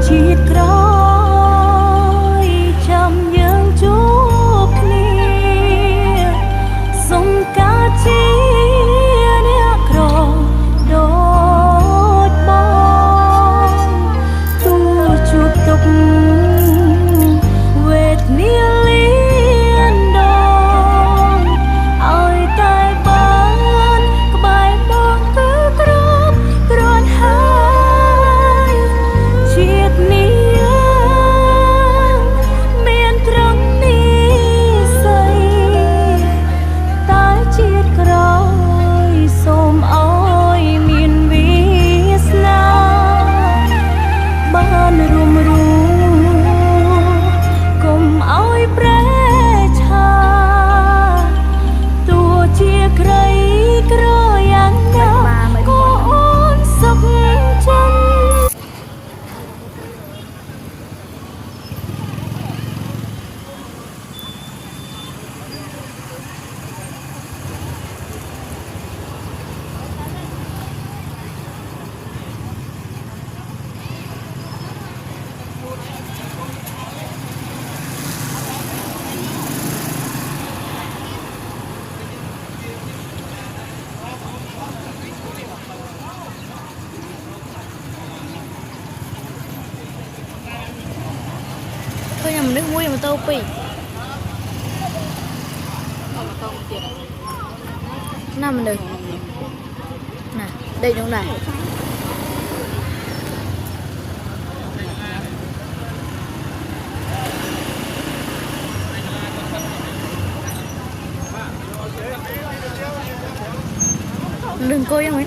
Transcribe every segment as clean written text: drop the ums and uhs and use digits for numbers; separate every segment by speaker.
Speaker 1: ជាតិក្រោយចាំយើងជួបគ្នាសុំការជាអ្នកក្រដូចបងទូជួបទុកវេទនាលៀនដងឲ្យតែបានក្បែរបងគឺគ្រាន់ហើយជាតិនេះមានត្រង់នេះស្អីតែជាតិក្រោយសូមឲ្យមានវាសនាបានរួមកុំឲ្យប្រែឆាទោះជាក្រីក្រយ៉ាងណាក៏អូនសុខចិត្ត Thôi nhầm nước muối mà tô pì nằm được nè đây đúng này đừng coi em ấy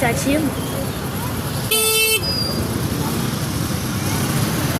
Speaker 1: chả chiếm